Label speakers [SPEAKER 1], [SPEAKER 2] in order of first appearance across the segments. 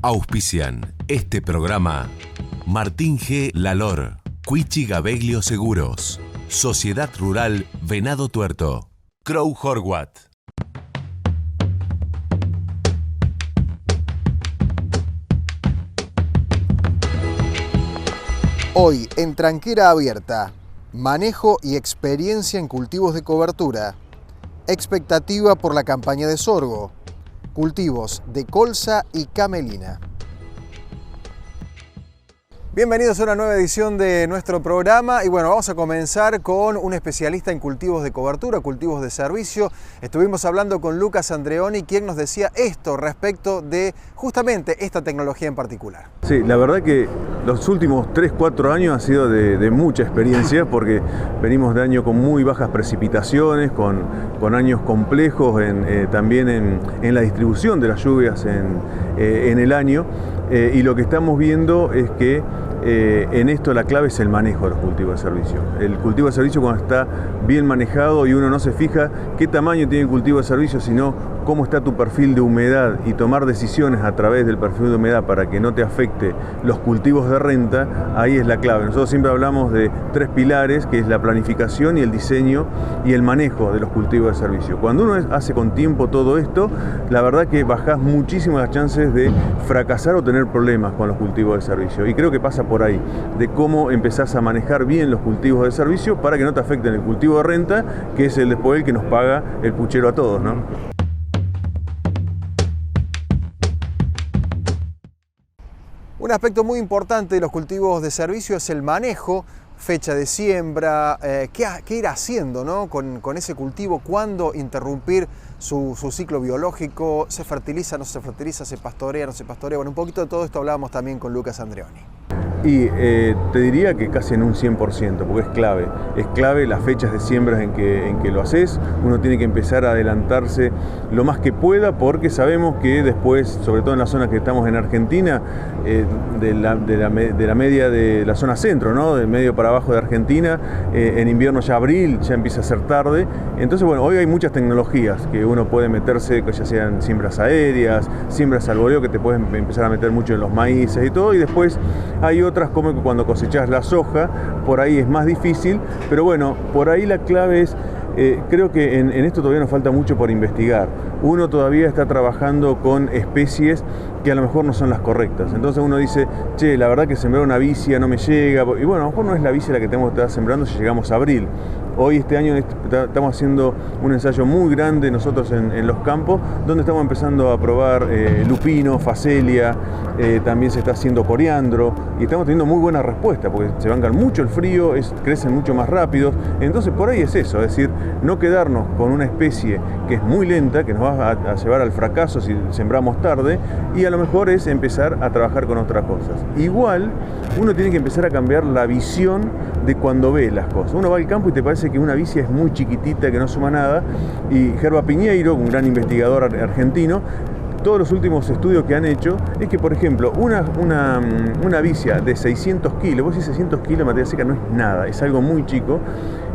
[SPEAKER 1] Auspician este programa Martín G. Lalor, Cuichi Gabeglio Seguros, Sociedad Rural Venado Tuerto, Crow Horwath.
[SPEAKER 2] Hoy en Tranquera Abierta, manejo y experiencia en cultivos de cobertura, expectativa por la campaña de sorgo, cultivos de colza y camelina. Bienvenidos a una nueva edición de nuestro programa y bueno, vamos a comenzar con un especialista en cultivos de cobertura, cultivos de servicio. Estuvimos hablando con Lucas Andreoni, quien nos decía esto respecto de justamente esta tecnología en particular.
[SPEAKER 3] Sí, la verdad que los últimos 3-4 años han sido de mucha experiencia porque venimos de años con muy bajas precipitaciones, con años complejos también en la distribución de las lluvias en el año. Y lo que estamos viendo es que en esto la clave es el manejo de los cultivos de servicio. El cultivo de servicio, cuando está bien manejado y uno no se fija qué tamaño tiene el cultivo de servicio, sino cómo está tu perfil de humedad y tomar decisiones a través del perfil de humedad para que no te afecte los cultivos de renta, ahí es la clave. Nosotros siempre hablamos de 3 pilares, que es la planificación y el diseño y el manejo de los cultivos de servicio. Cuando uno hace con tiempo todo esto, la verdad que bajás muchísimo las chances de fracasar o tener problemas con los cultivos de servicio. Y creo que pasa por ahí, de cómo empezás a manejar bien los cultivos de servicio para que no te afecten el cultivo de renta, que es después el que nos paga el puchero a todos, ¿no?
[SPEAKER 2] Un aspecto muy importante de los cultivos de servicio es el manejo, fecha de siembra, qué ir haciendo, ¿no? con ese cultivo, cuándo interrumpir su ciclo biológico, se fertiliza, no se fertiliza, se pastorea, no se pastorea. Bueno, un poquito de todo esto hablábamos también con Lucas Andreoni.
[SPEAKER 3] Y te diría que casi en un 100%, porque es clave las fechas de siembras en que lo haces. Uno tiene que empezar a adelantarse lo más que pueda, porque sabemos que después, sobre todo en la zona que estamos en Argentina, de la media de la zona centro, ¿no? Del medio para abajo de Argentina, en invierno ya abril ya empieza a ser tarde. Entonces, bueno, hoy hay muchas tecnologías que uno puede meterse, ya sean siembras aéreas, siembras al voleo, que te puedes empezar a meter mucho en los maíces y todo, y después hay otras como que cuando cosechás la soja, por ahí es más difícil, pero bueno, por ahí la clave es, creo que en esto todavía nos falta mucho por investigar. Uno todavía está trabajando con especies que a lo mejor no son las correctas. Entonces uno dice, che, la verdad que sembrar una vicia no me llega, y bueno, a lo mejor no es la vicia la que tenemos que estar sembrando si llegamos a abril. Hoy, este año, estamos haciendo un ensayo muy grande nosotros en los campos, donde estamos empezando a probar lupino, facelia, también se está haciendo coriandro, y estamos teniendo muy buena respuesta, porque se bancan mucho el frío, crecen mucho más rápido. Entonces por ahí es eso, es decir, no quedarnos con una especie que es muy lenta, que nos va a llevar al fracaso si sembramos tarde, y a lo mejor es empezar a trabajar con otras cosas. Igual, uno tiene que empezar a cambiar la visión de cuando ve las cosas. Uno va al campo y te parece que una vicia es muy chiquitita, que no suma nada, y Gerba Piñeiro, un gran investigador argentino, todos los últimos estudios que han hecho es que, por ejemplo, una vicia de 600 kilos, vos decís 600 kilos de materia seca no es nada, es algo muy chico,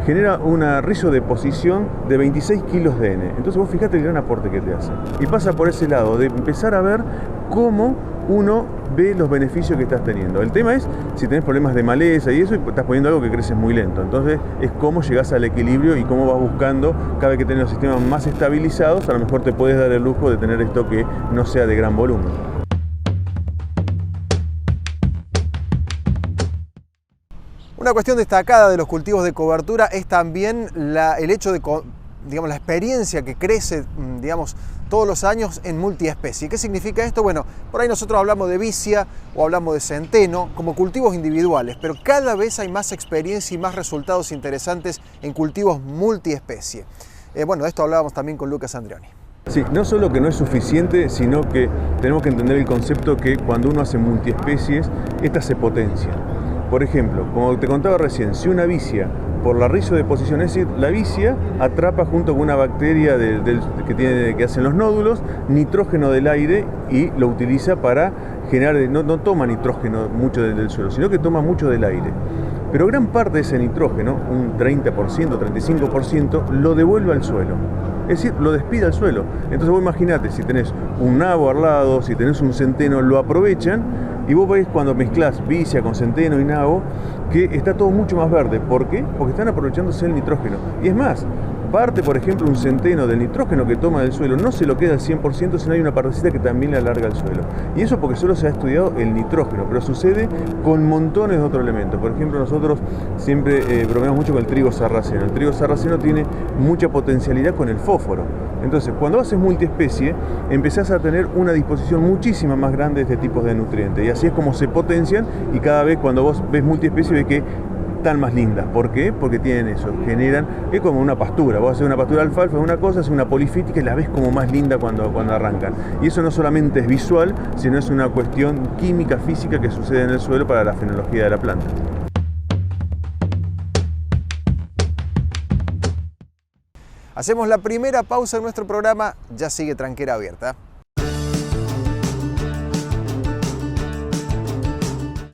[SPEAKER 3] genera un rizo de posición de 26 kilos de N. Entonces vos fijate el gran aporte que te hace. Y pasa por ese lado, de empezar a ver cómo uno ve los beneficios que estás teniendo. El tema es si tenés problemas de maleza y eso, y estás poniendo algo que crece muy lento. Entonces es cómo llegás al equilibrio y cómo vas buscando, cada vez que tenés los sistemas más estabilizados, a lo mejor te puedes dar el lujo de tener esto que no sea de gran volumen.
[SPEAKER 2] Una cuestión destacada de los cultivos de cobertura es también el hecho de, digamos, la experiencia que crece, digamos, todos los años en multiespecie. ¿Qué significa esto? Bueno, por ahí nosotros hablamos de vicia o hablamos de centeno como cultivos individuales, pero cada vez hay más experiencia y más resultados interesantes en cultivos multiespecie. Bueno, de esto hablábamos también con Lucas Andreoni.
[SPEAKER 3] Sí, no solo que no es suficiente, sino que tenemos que entender el concepto que cuando uno hace multiespecies, estas se potencian. Por ejemplo, como te contaba recién, si una vicia por la rizo de posición, es decir, la vicia atrapa junto con una bacteria que hacen los nódulos nitrógeno del aire y lo utiliza para generar, no toma nitrógeno mucho del suelo, sino que toma mucho del aire. Pero gran parte de ese nitrógeno, un 30%, 35%, lo devuelve al suelo. es decir, lo despide al suelo. Entonces vos imaginate, si tenés un nabo al lado, si tenés un centeno, lo aprovechan, y vos veis cuando mezclás vicia con centeno y nabo, que está todo mucho más verde. ¿Por qué? Porque están aprovechándose el nitrógeno. Y es más, parte, por ejemplo, un centeno del nitrógeno que toma del suelo, no se lo queda al 100%, sino hay una partecita que también le alarga el suelo. Y eso porque solo se ha estudiado el nitrógeno, pero sucede con montones de otros elementos. Por ejemplo, nosotros siempre bromeamos mucho con el trigo sarraceno. El trigo sarraceno tiene mucha potencialidad con el fósforo. Entonces, cuando haces multiespecie, empezás a tener una disposición muchísima más grande de este tipo de nutrientes. Y así es como se potencian, y cada vez cuando vos ves multiespecie, ves que están más lindas. ¿Por qué? Porque tienen eso, generan, es como una pastura. Vos haces una pastura de alfalfa, es una cosa, haces una polifítica y la ves como más linda cuando arrancan. Y eso no solamente es visual, sino es una cuestión química, física que sucede en el suelo para la fenología de la planta.
[SPEAKER 2] Hacemos la primera pausa en nuestro programa, ya sigue Tranquera Abierta.